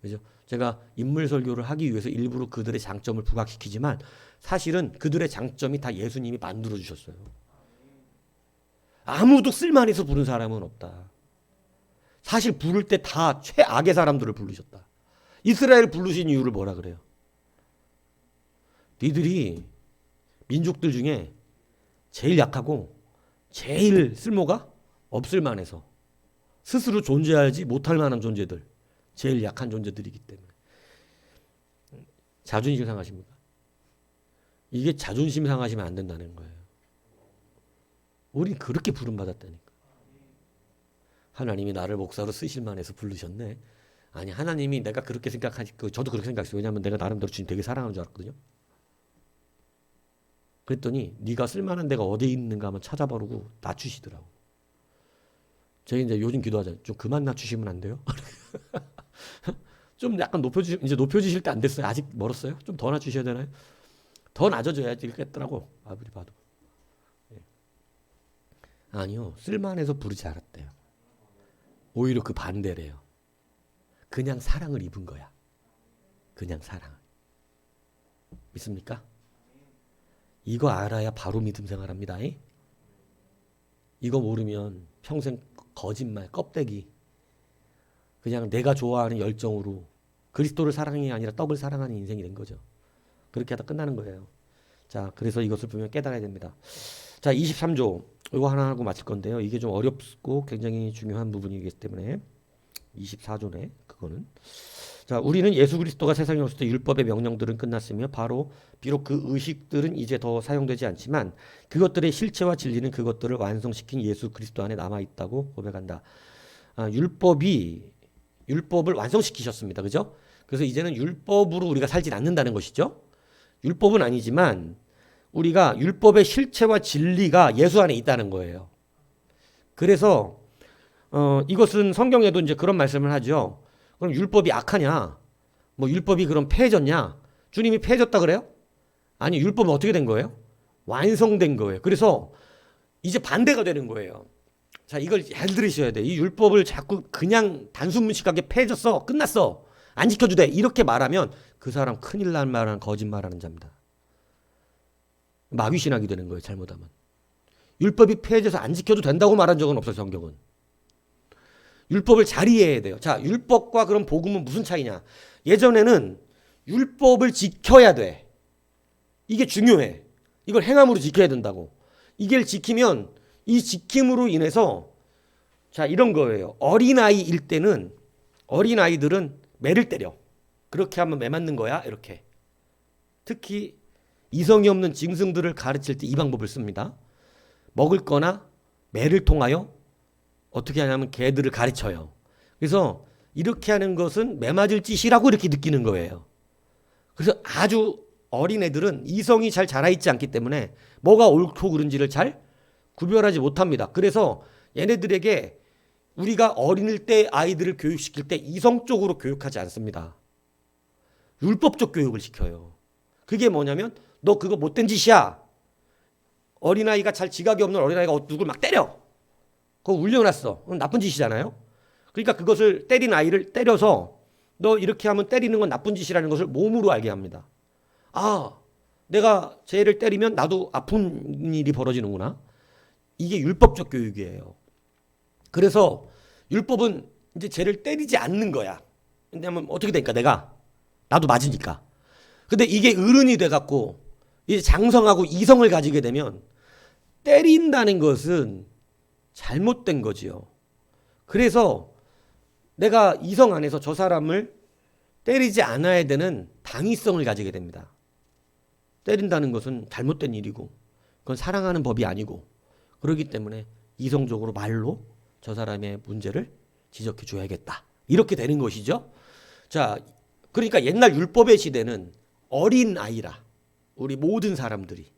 그죠? 제가 인물 설교를 하기 위해서 일부러 그들의 장점을 부각시키지만 사실은 그들의 장점이 다 예수님이 만들어 주셨어요. 아무도 쓸만해서 부른 사람은 없다. 사실 부를 때 다 최악의 사람들을 부르셨다. 이스라엘 부르신 이유를 뭐라 그래요? 니들이 민족들 중에 제일 약하고 제일 쓸모가 없을 만해서 스스로 존재하지 못할 만한 존재들, 제일 약한 존재들이기 때문에. 자존심 상하십니까? 이게 자존심 상하시면 안 된다는 거예요. 우린 그렇게 부름받았다니까. 하나님이 나를 목사로 쓰실 만해서 부르셨네. 아니, 하나님이 내가 그렇게 생각하니까 저도 그렇게 생각했어요. 왜냐하면 내가 나름대로 주님 되게 사랑하는 줄 알았거든요. 그랬더니 네가 쓸만한 데가 어디에 있는가 한번 찾아보라고 낮추시더라고. 저희 이제 요즘 기도하잖아요. 좀 그만 낮추시면 안 돼요? 좀 약간 이제 높여주실 때 안 됐어요. 아직 멀었어요? 좀 더 낮추셔야 되나요? 더 낮아져야지 겠더라고. 아무리 봐도. 예. 아니요. 쓸만해서 부르지 않았대요. 오히려 그 반대래요. 그냥 사랑을 입은 거야. 그냥 사랑. 믿습니까? 이거 알아야 바로 믿음 생활합니다. 이거 모르면 평생 거짓말, 껍데기. 그냥 내가 좋아하는 열정으로 그리스도를 사랑이 아니라 떡을 사랑하는 인생이 된 거죠. 그렇게 하다 끝나는 거예요. 자, 그래서 이것을 보면 깨달아야 됩니다. 자, 23조. 이거 하나 하고 마칠 건데요. 이게 좀 어렵고 굉장히 중요한 부분이기 때문에 24조네. 그거는. 자, 우리는 예수 그리스도가 세상에 오실 때 율법의 명령들은 끝났으며 바로 비록 그 의식들은 이제 더 사용되지 않지만 그것들의 실체와 진리는 그것들을 완성시킨 예수 그리스도 안에 남아 있다고 고백한다. 율법을 완성시키셨습니다. 그죠? 그래서 이제는 율법으로 우리가 살진 않는다는 것이죠. 율법은 아니지만 우리가 율법의 실체와 진리가 예수 안에 있다는 거예요. 그래서 이것은 성경에도 이제 그런 말씀을 하죠. 그럼 율법이 악하냐? 뭐 율법이 그럼 폐해졌냐? 주님이 폐해졌다 그래요? 아니, 율법은 어떻게 된 거예요? 완성된 거예요. 그래서 이제 반대가 되는 거예요. 자, 이걸 잘 들으셔야 돼. 이 율법을 자꾸 그냥 단순 문식하게 폐해졌어. 끝났어. 안 지켜도 돼. 이렇게 말하면 그 사람 큰일 날 말하는 거짓말하는 자입니다. 마귀신학이 되는 거예요. 잘못하면. 율법이 폐해져서 안 지켜도 된다고 말한 적은 없어요. 성경은. 율법을 잘 이해해야 돼요. 자, 율법과 그럼 복음은 무슨 차이냐? 예전에는 율법을 지켜야 돼. 이게 중요해. 이걸 행함으로 지켜야 된다고. 이걸 지키면 이 지킴으로 인해서 자, 이런 거예요. 어린아이일 때는 어린아이들은 매를 때려. 그렇게 하면 매 맞는 거야. 이렇게. 특히 이성이 없는 짐승들을 가르칠 때 이 방법을 씁니다. 먹을 거나 매를 통하여 어떻게 하냐면 개들을 가르쳐요. 그래서 이렇게 하는 것은 매 맞을 짓이라고 이렇게 느끼는 거예요. 그래서 아주 어린 애들은 이성이 잘 자라있지 않기 때문에 뭐가 옳고 그른지를 잘 구별하지 못합니다. 그래서 얘네들에게 우리가 어린일 때 아이들을 교육시킬 때 이성적으로 교육하지 않습니다. 율법적 교육을 시켜요. 그게 뭐냐면 너 그거 못된 짓이야. 어린아이가 잘 지각이 없는 어린아이가 누굴 막 때려. 그거 울려놨어. 그건 나쁜 짓이잖아요. 그러니까 그것을 때린 아이를 때려서 너 이렇게 하면 때리는 건 나쁜 짓이라는 것을 몸으로 알게 합니다. 아, 내가 쟤를 때리면 나도 아픈 일이 벌어지는구나. 이게 율법적 교육이에요. 그래서 율법은 이제 쟤를 때리지 않는 거야. 왜냐면 어떻게 되니까 나도 맞으니까. 근데 이게 어른이 돼갖고 이제 장성하고 이성을 가지게 되면 때린다는 것은 잘못된 거지요. 그래서 내가 이성 안에서 저 사람을 때리지 않아야 되는 당위성을 가지게 됩니다. 때린다는 것은 잘못된 일이고 그건 사랑하는 법이 아니고 그렇기 때문에 이성적으로 말로 저 사람의 문제를 지적해 줘야겠다. 이렇게 되는 것이죠. 자, 그러니까 옛날 율법의 시대는 어린아이라 우리 모든 사람들이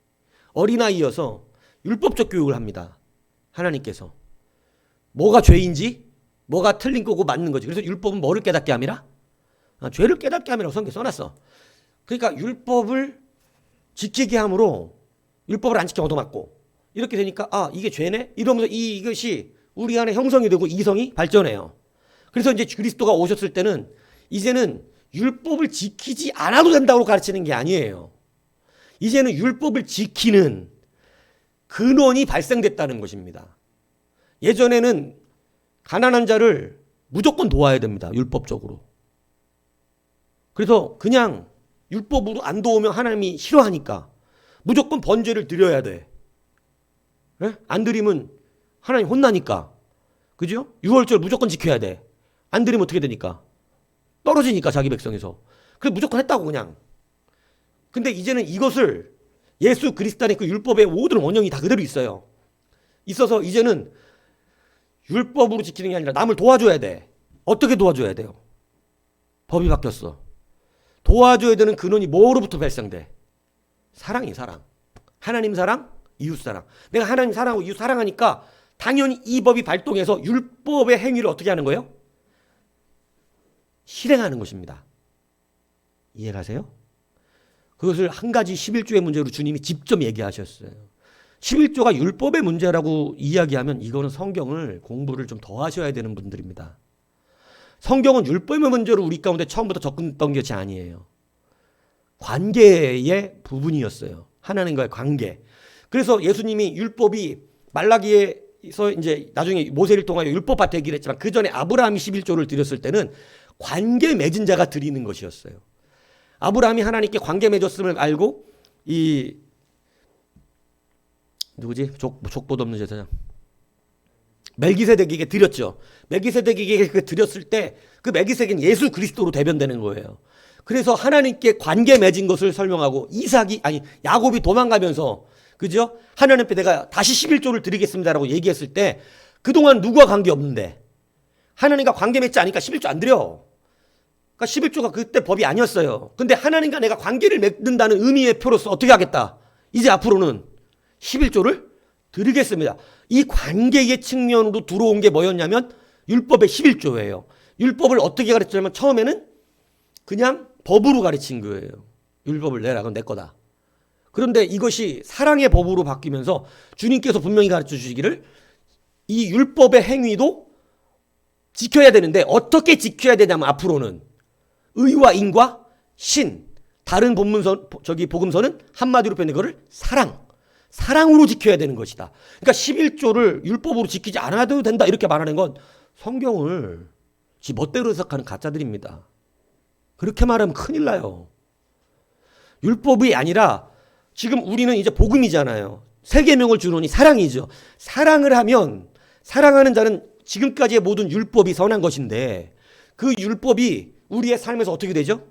어린아이여서 율법적 교육을 합니다. 하나님께서 뭐가 죄인지 뭐가 틀린 거고 맞는 거지. 그래서 율법은 뭐를 깨닫게 함이라? 죄를 깨닫게 함이라고 성경에 써놨어. 그러니까 율법을 지키게 함으로 율법을 안 지켜 얻어맞고 이렇게 되니까 이게 죄네? 이러면서 이것이 우리 안에 형성이 되고 이성이 발전해요. 그래서 이제 그리스도가 오셨을 때는 이제는 율법을 지키지 않아도 된다고 가르치는 게 아니에요. 이제는 율법을 지키는 근원이 발생됐다는 것입니다. 예전에는 가난한 자를 무조건 도와야 됩니다. 율법적으로. 그래서 그냥 율법으로 안 도우면 하나님이 싫어하니까 무조건 번제를 드려야 돼. 네? 안 드리면 하나님 혼나니까. 그죠? 유월절 무조건 지켜야 돼. 안 드리면 어떻게 되니까? 떨어지니까 자기 백성에서. 그래서 무조건 했다고 그냥. 근데 이제는 이것을 예수 그리스도 안에 그 율법의 모든 원형이 다 그대로 있어요. 있어서 이제는 율법으로 지키는 게 아니라 남을 도와줘야 돼. 어떻게 도와줘야 돼요? 법이 바뀌었어. 도와줘야 되는 근원이 뭐로부터 발생돼? 사랑이 사랑. 하나님 사랑, 이웃 사랑. 내가 하나님 사랑하고 이웃 사랑하니까 당연히 이 법이 발동해서 율법의 행위를 어떻게 하는 거예요? 실행하는 것입니다. 이해가세요? 그것을 한 가지 11조의 문제로 주님이 직접 얘기하셨어요. 11조가 율법의 문제라고 이야기하면 이거는 성경을 공부를 좀 더 하셔야 되는 분들입니다. 성경은 율법의 문제로 우리 가운데 처음부터 접근했던 것이 아니에요. 관계의 부분이었어요. 하나님과의 관계. 그래서 예수님이 율법이 말라기에서 이제 나중에 모세를 통하여 율법화 되기를 했지만 그 전에 아브라함이 11조를 드렸을 때는 관계 맺은 자가 드리는 것이었어요. 아브라함이 하나님께 관계 맺었음을 알고 이 누구지? 족보도 없는 제사장 멜기세덱에게 드렸죠. 멜기세덱에게 드렸을 때 그 멜기세덱은 예수 그리스도로 대변되는 거예요. 그래서 하나님께 관계 맺은 것을 설명하고 야곱이 도망가면서 그죠? 하나님 앞에 내가 다시 11조를 드리겠습니다라고 얘기했을 때 그동안 누구와 관계 없는데 하나님과 관계 맺지 않으니까 11조 안 드려. 그러니까 11조가 그때 법이 아니었어요. 근데 하나님과 내가 관계를 맺는다는 의미의 표로서 어떻게 하겠다. 이제 앞으로는 11조를 드리겠습니다. 이 관계의 측면으로 들어온 게 뭐였냐면 율법의 11조예요. 율법을 어떻게 가르쳤냐면 처음에는 그냥 법으로 가르친 거예요. 율법을 내라. 그건 내 거다. 그런데 이것이 사랑의 법으로 바뀌면서 주님께서 분명히 가르쳐 주시기를 이 율법의 행위도 지켜야 되는데 어떻게 지켜야 되냐면 앞으로는 의와 인과 신. 다른 복음서는 한마디로 표현된 거를 사랑으로 지켜야 되는 것이다. 그러니까 11조를 율법으로 지키지 않아도 된다 이렇게 말하는 건 성경을 지 멋대로 해석하는 가짜들입니다. 그렇게 말하면 큰일 나요. 율법이 아니라 지금 우리는 이제 복음이잖아요. 세 계명을 주노니 사랑이죠. 사랑을 하면 사랑하는 자는 지금까지의 모든 율법이 선한 것인데 그 율법이 우리의 삶에서 어떻게 되죠?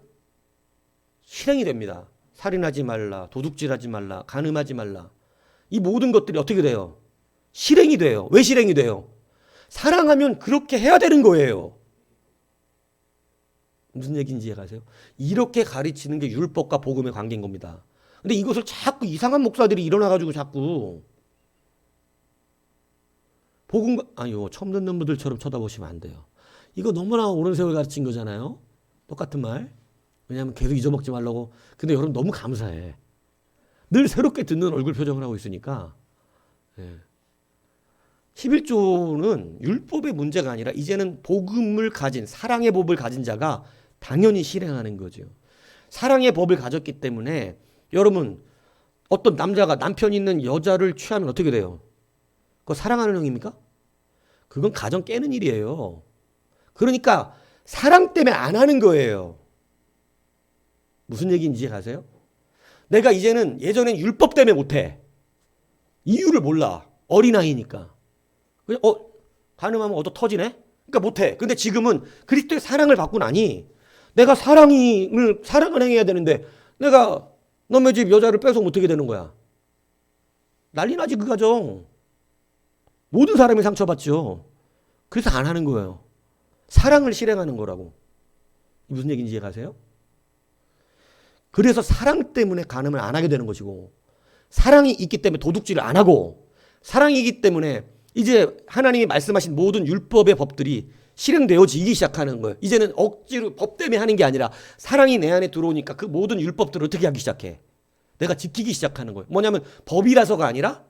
실행이 됩니다. 살인하지 말라, 도둑질하지 말라, 간음하지 말라. 이 모든 것들이 어떻게 돼요? 실행이 돼요. 왜 실행이 돼요? 사랑하면 그렇게 해야 되는 거예요. 무슨 얘기인지 이해가세요? 이렇게 가르치는 게 율법과 복음의 관계인 겁니다. 근데 이것을 자꾸 이상한 목사들이 일어나가지고 자꾸 처음 듣는 분들처럼 쳐다보시면 안 돼요. 이거 너무나 옳은 세월 가르친 거잖아요. 똑같은 말. 왜냐하면 계속 잊어먹지 말라고. 근데 여러분 너무 감사해. 늘 새롭게 듣는 얼굴 표정을 하고 있으니까. 11조는 율법의 문제가 아니라 이제는 복음을 가진 사랑의 법을 가진 자가 당연히 실행하는 거죠. 사랑의 법을 가졌기 때문에 여러분 어떤 남자가 남편 있는 여자를 취하면 어떻게 돼요? 그거 사랑하는 행위입니까? 그건 가정 깨는 일이에요. 그러니까 사랑 때문에 안 하는 거예요. 무슨 얘기인지 아세요? 내가 이제는 예전엔 율법 때문에 못해. 이유를 몰라. 어린아이니까. 그냥 간음하면 얻어 터지네? 그러니까 못해. 근데 지금은 그리스도의 사랑을 받고 나니 내가 사랑을 행해야 되는데 내가 너네 집 여자를 뺏어 어떻게 되는 거야? 난리 나지 그 가정. 모든 사람이 상처받죠. 그래서 안 하는 거예요. 사랑을 실행하는 거라고. 무슨 얘기인지 이해가세요? 그래서 사랑 때문에 간음을 안 하게 되는 것이고 사랑이 있기 때문에 도둑질을 안 하고 사랑이기 때문에 이제 하나님이 말씀하신 모든 율법의 법들이 실행되어지기 시작하는 거예요. 이제는 억지로 법 때문에 하는 게 아니라 사랑이 내 안에 들어오니까 그 모든 율법들을 어떻게 하기 시작해? 내가 지키기 시작하는 거예요. 뭐냐면 법이라서가 아니라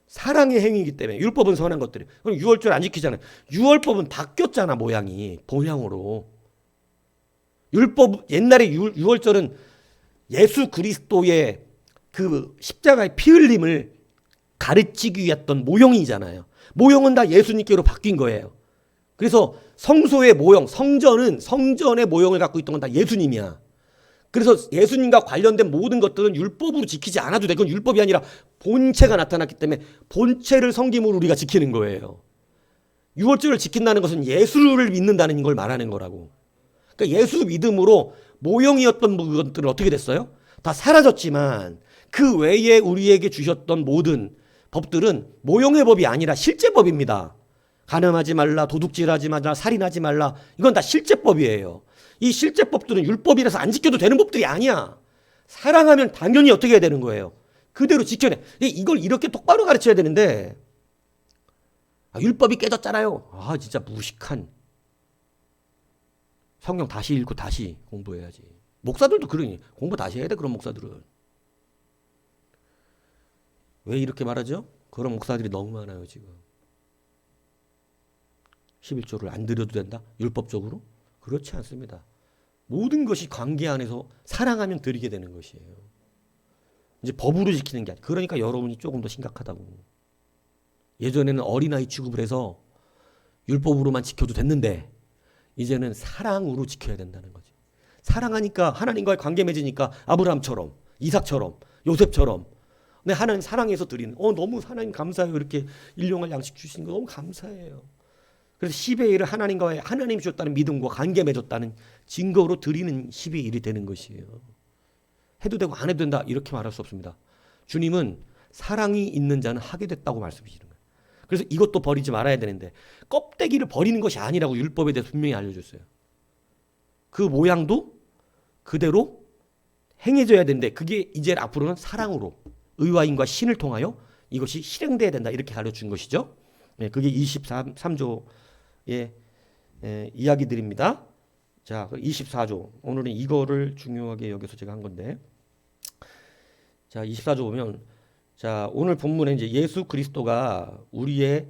사랑의 행위이기 때문에. 율법은 선한 것들이. 그럼 유월절 안 지키잖아요. 유월법은 바뀌었잖아, 모양이. 본향으로. 율법 옛날에 유월절은 예수 그리스도의 그 십자가의 피 흘림을 가르치기 위했던 모형이잖아요. 모형은 다 예수님께로 바뀐 거예요. 그래서 성소의 모형, 성전의 모형을 갖고 있던 건 다 예수님이야. 그래서 예수님과 관련된 모든 것들은 율법으로 지키지 않아도 돼. 그건 율법이 아니라 본체가 나타났기 때문에 본체를 섬김으로 우리가 지키는 거예요. 유월절을 지킨다는 것은 예수를 믿는다는 걸 말하는 거라고. 그러니까 예수 믿음으로 모형이었던 것들은 어떻게 됐어요? 다 사라졌지만 그 외에 우리에게 주셨던 모든 법들은 모형의 법이 아니라 실제 법입니다. 간음하지 말라, 도둑질하지 말라, 살인하지 말라. 이건 다 실제법이에요. 이 실제법들은 율법이라서 안 지켜도 되는 법들이 아니야. 사랑하면 당연히 어떻게 해야 되는 거예요? 그대로 지켜내. 이걸 이렇게 똑바로 가르쳐야 되는데 율법이 깨졌잖아요. 진짜 무식한. 성경 다시 읽고 다시 공부해야지. 목사들도 그러니 공부 다시 해야 돼. 그런 목사들은. 왜 이렇게 말하죠? 그런 목사들이 너무 많아요 지금. 11조를 안 드려도 된다? 율법적으로? 그렇지 않습니다. 모든 것이 관계 안에서 사랑하면 드리게 되는 것이에요. 이제 법으로 지키는 게 아니에요. 그러니까 여러분이 조금 더 심각하다고. 예전에는 어린아이 취급을 해서 율법으로만 지켜도 됐는데 이제는 사랑으로 지켜야 된다는 거지. 사랑하니까 하나님과의 관계 맺으니까 아브라함처럼, 이삭처럼, 요셉처럼 근데 하나님 사랑해서 드리는 너무 하나님 감사해요. 이렇게 일용할 양식 주시는 거 너무 감사해요. 그래서 10의 1을 하나님이 주셨다는 믿음과 관계 맺었다는 증거로 드리는 10의 1이 되는 것이에요. 해도 되고 안 해도 된다 이렇게 말할 수 없습니다. 주님은 사랑이 있는 자는 하게 됐다고 말씀하시는 거예요. 그래서 이것도 버리지 말아야 되는데 껍데기를 버리는 것이 아니라고 율법에 대해서 분명히 알려줬어요. 그 모양도 그대로 행해져야 되는데 그게 이제 앞으로는 사랑으로 의와인과 신을 통하여 이것이 실행돼야 된다 이렇게 가르쳐준 것이죠. 그게 23조의 이야기들입니다. 자, 24조. 오늘은 이거를 중요하게 여기서 제가 한 건데. 자, 24조 보면 자, 오늘 본문에 이제 예수 그리스도가 우리의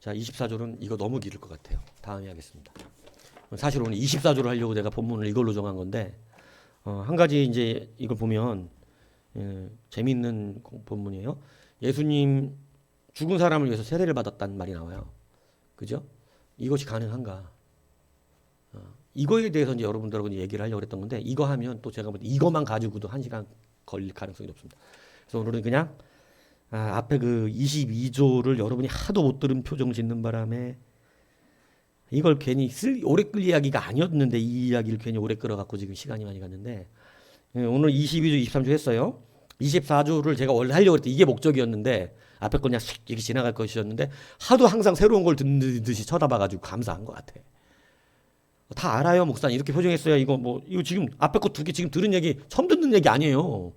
자, 24조는 이거 너무 길을 것 같아요. 다음에 하겠습니다. 사실 오늘 24조를 하려고 제가 본문을 이걸로 정한 건데 한 가지 이제 이걸 보면 재미있는 본문이에요. 예수님 죽은 사람을 위해서 세례를 받았다는 말이 나와요. 그죠? 이것이 가능한가? 이거에 대해서 이제 여러분들하고 얘기를 하려고 했던 건데 이거 하면 또 제가 이거만 가지고도 1시간 걸릴 가능성이 높습니다. 그래서 오늘은 그냥 앞에 그 22조를 여러분이 하도 못 들은 표정 짓는 바람에 이걸 괜히 오래 끌 이야기가 아니었는데 이 이야기를 괜히 오래 끌어갖고 지금 시간이 많이 갔는데 오늘 22조, 23조 했어요. 24조를 제가 원래 하려고 했더니 이게 목적이었는데 앞에 거 그냥 휙 이렇게 지나갈 것이었는데 하도 항상 새로운 걸 듣는 듯이 쳐다봐가지고 감사한 것 같아. 다 알아요, 목사님. 이렇게 표정했어요. 이거 지금 앞에 거 2개 지금 들은 얘기 처음 듣는 얘기 아니에요.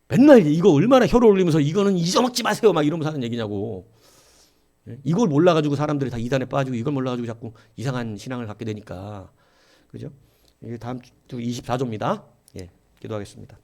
맨날 이거 얼마나 혀를 올리면서 이거는 잊어먹지 마세요 막 이러면서 하는 얘기냐고. 이걸 몰라가지고 사람들이 다 이단에 빠지고 이걸 몰라가지고 자꾸 이상한 신앙을 갖게 되니까. 그죠? 다음 주 24조입니다. 예, 기도하겠습니다.